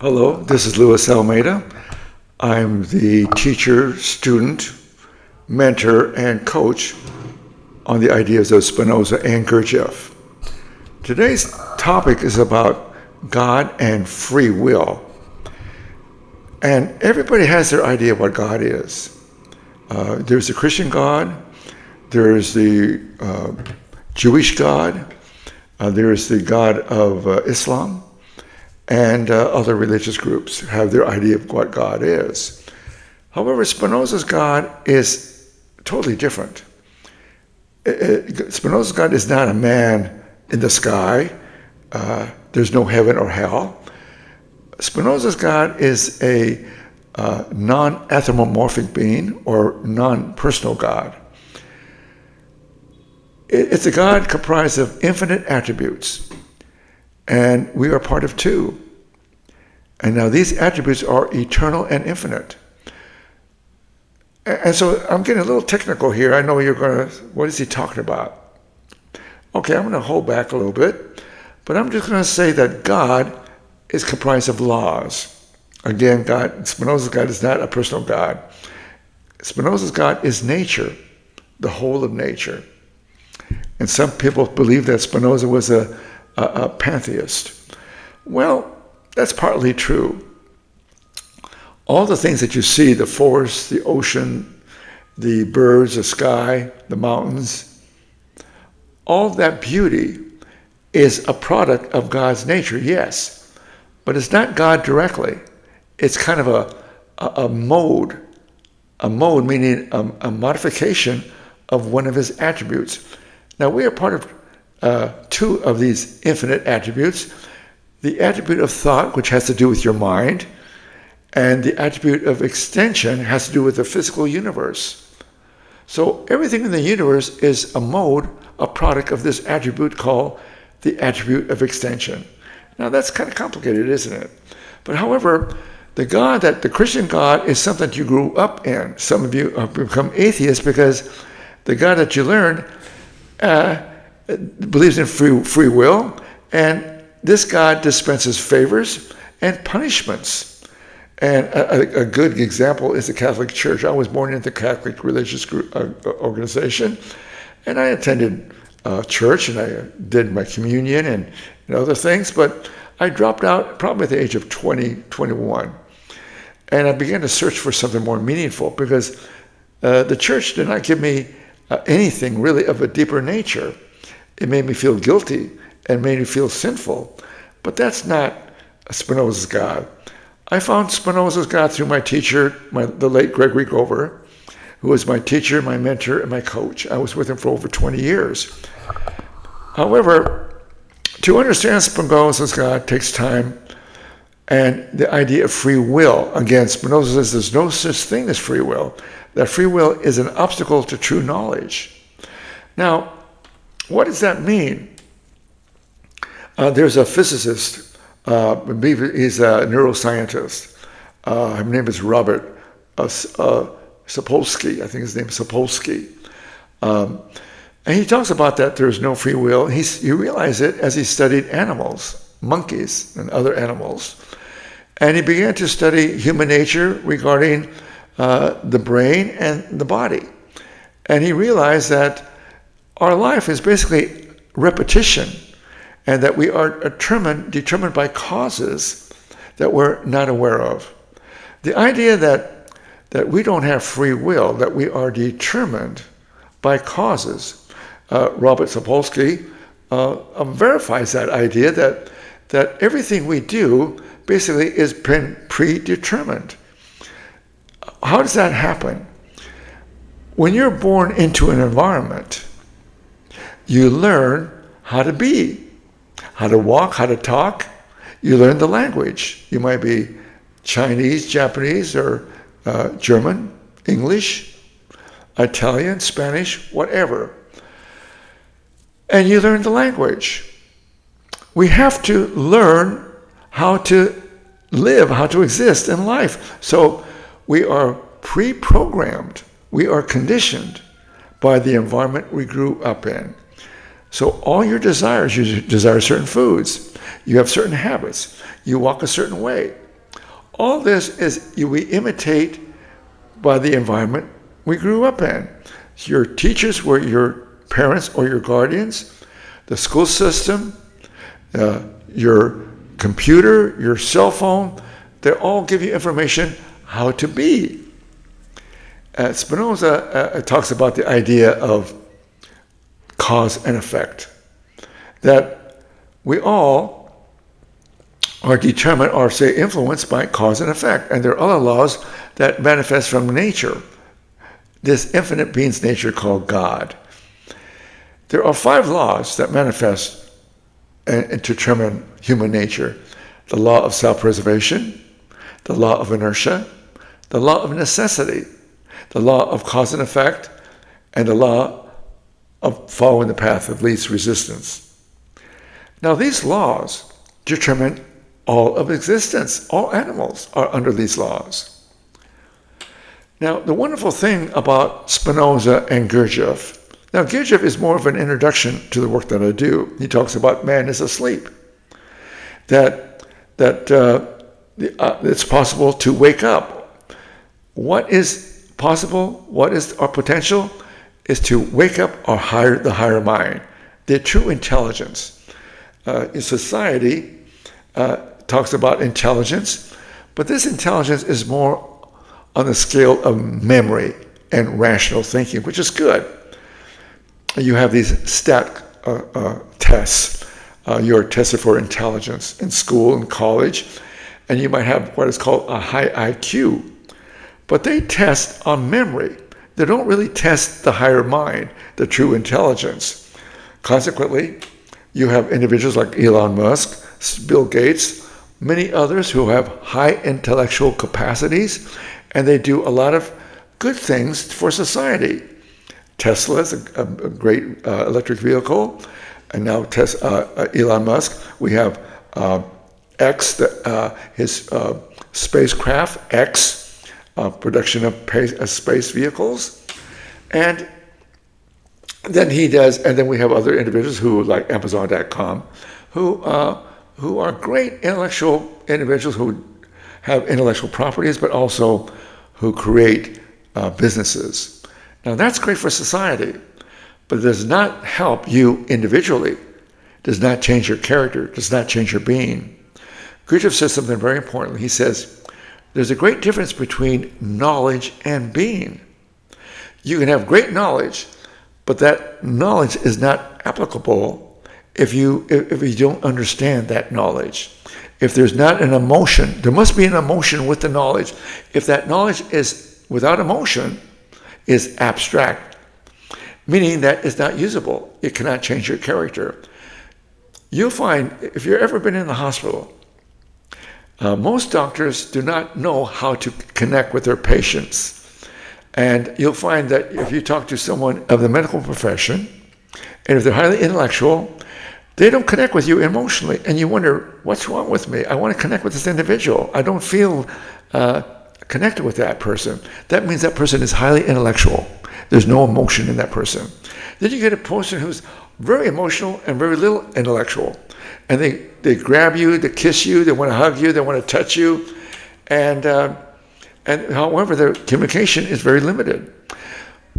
Hello, this is Louis Almeida. I'm the teacher, student, mentor, and coach on the ideas of Spinoza and Gurdjieff. Today's topic is about God and free will. And everybody has their idea of what God is. There's the Christian God, there's the Jewish God, there's the God of Islam, and other religious groups have their idea of what God is. However, Spinoza's God is totally different. Spinoza's God is not a man in the sky. There's no heaven or hell. Spinoza's God is a non-anthropomorphic being or non-personal God. It's a God comprised of infinite attributes. And we are part of two. And now these attributes are eternal and infinite. And so I'm getting a little technical here. I know you're going to, what is he talking about? Okay, I'm going to hold back a little bit. But I'm just going to say that God is comprised of laws. Again, Spinoza's God is not a personal God. Spinoza's God is nature, the whole of nature. And some people believe that Spinoza was a pantheist. Well, that's partly true. All the things that you see, the forest, the ocean, the birds, the sky, the mountains, all that beauty is a product of God's nature, yes. But it's not God directly. It's kind of a mode meaning a modification of one of his attributes. Now, we are part of two of these infinite attributes, the attribute of thought, which has to do with your mind, and the attribute of extension has to do with the physical universe. So everything in the universe is a product of this attribute called the attribute of extension. Now that's kind of complicated, isn't it? But however, the Christian God is something that you grew up in. Some of you have become atheists because the God that you learned believes in free will, and this God dispenses favors and punishments. And a good example is the Catholic Church. I was born into the Catholic religious group, organization, and I attended church, and I did my communion and other things, but I dropped out probably at the age of 20, 21. And I began to search for something more meaningful because the church did not give me anything really of a deeper nature. It made me feel guilty and made me feel sinful. But that's not Spinoza's God. I found Spinoza's God through my teacher, the late Gregory Gover, who was my teacher, my mentor, and my coach. I was with him for over 20 years. However, to understand Spinoza's God takes time, and the idea of free will. Again, Spinoza says there's no such thing as free will. That free will is an obstacle to true knowledge. Now, what does that mean? There's a physicist, I believe he's a neuroscientist. His name is Robert Sapolsky. I think his name is Sapolsky. And he talks about that there's no free will. He realized it as he studied animals, monkeys and other animals. And he began to study human nature regarding the brain and the body. And he realized that our life is basically repetition, and that we are determined by causes that we're not aware of. The idea that we don't have free will, that we are determined by causes. Robert Sapolsky verifies that idea that everything we do basically is predetermined. How does that happen? When you're born into an environment, you learn how to be, how to walk, how to talk. You learn the language. You might be Chinese, Japanese, or German, English, Italian, Spanish, whatever. And you learn the language. We have to learn how to live, how to exist in life. So we are pre-programmed. We are conditioned by the environment we grew up in. So all you desire certain foods. You have certain habits. You walk a certain way. All this is we imitate by the environment we grew up in. Your teachers were your parents or your guardians, the school system, your computer, your cell phone, they all give you information how to be. Spinoza talks about the idea of cause and effect, that we all are determined or say influenced by cause and effect, and there are other laws that manifest from nature, this infinite being's nature called God. There are 5 laws that manifest and determine human nature: the law of self-preservation, the law of inertia, the law of necessity, the law of cause and effect, and the law of following the path of least resistance. Now, these laws determine all of existence. All animals are under these laws. Now, the wonderful thing about Spinoza and Gurdjieff, now Gurdjieff is more of an introduction to the work that I do. He talks about man is asleep, that it's possible to wake up. What is possible, what is our potential, is to wake up the higher mind, the true intelligence. In society, talks about intelligence, but this intelligence is more on the scale of memory and rational thinking, which is good. You have these stat tests. You're tested for intelligence in school and college, and you might have what is called a high IQ. But they test on memory. They don't really test the higher mind, the true intelligence. Consequently, you have individuals like Elon Musk, Bill Gates, many others who have high intellectual capacities, and they do a lot of good things for society. Tesla is a great electric vehicle, and now Elon Musk. We have X, his spacecraft, X, production of space vehicles, and then he does, and then we have other individuals who, like Amazon.com, who are great intellectual individuals who have intellectual properties, but also who create businesses. Now that's great for society, but it does not help you individually. It does not change your character. It does not change your being. Gurdjieff says something very important. He says, there's a great difference between knowledge and being. You can have great knowledge, but that knowledge is not applicable if you don't understand that knowledge. If there's not an emotion, there must be an emotion with the knowledge. If that knowledge is without emotion, is abstract, meaning that it's not usable. It cannot change your character. You'll find, if you've ever been in the hospital, most doctors do not know how to connect with their patients. And you'll find that if you talk to someone of the medical profession, and if they're highly intellectual, they don't connect with you emotionally. And you wonder, what's wrong with me? I want to connect with this individual. I don't feel connected with that person. That means that person is highly intellectual. There's no emotion in that person. Then you get a person who's very emotional and very little intellectual. And they grab you, they kiss you, they want to hug you, they want to touch you. And however, their communication is very limited.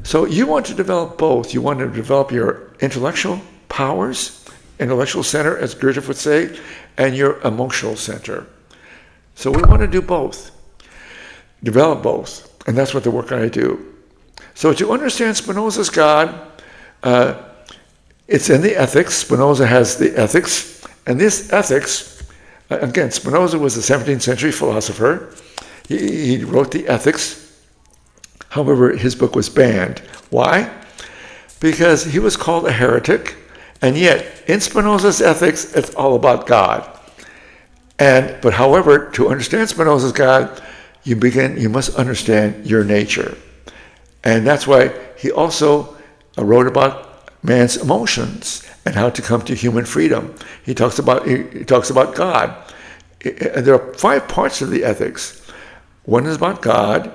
So you want to develop both. You want to develop your intellectual powers, intellectual center, as Gurdjieff would say, and your emotional center. So we want to do both. Develop both. And that's what the work I do. So to understand Spinoza's God, it's in the ethics. Spinoza has the ethics. And this ethics, again, Spinoza was a 17th century philosopher. He wrote the ethics. However, his book was banned. Why? Because he was called a heretic. And yet, in Spinoza's ethics, it's all about God. But however, to understand Spinoza's God, you must understand your nature. And that's why he also wrote about man's emotions and how to come to human freedom. He talks about God. And there are 5 parts of the ethics. One is about God,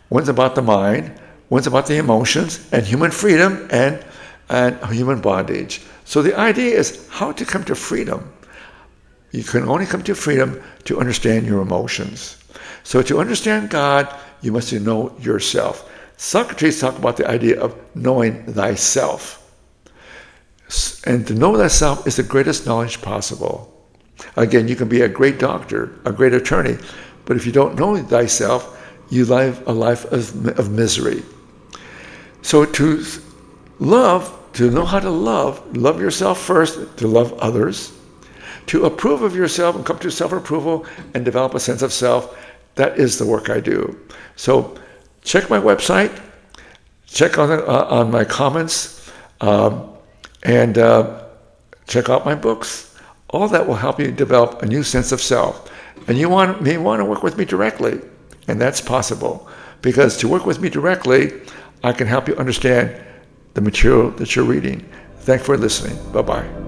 one's about the mind, one's about the emotions, and human freedom and human bondage. So the idea is how to come to freedom. You can only come to freedom to understand your emotions. So to understand God, you must know yourself. Socrates talked about the idea of knowing thyself. And to know thyself is the greatest knowledge possible. Again, you can be a great doctor, a great attorney, but if you don't know thyself, you live a life of misery. So to know how to love yourself first, to love others, to approve of yourself and come to self-approval and develop a sense of self, that is the work I do. So check my website, check on my comments, and check out my books. All that will help you develop a new sense of self. And you may want to work with me directly, and that's possible. Because to work with me directly, I can help you understand the material that you're reading. Thanks for listening. Bye-bye.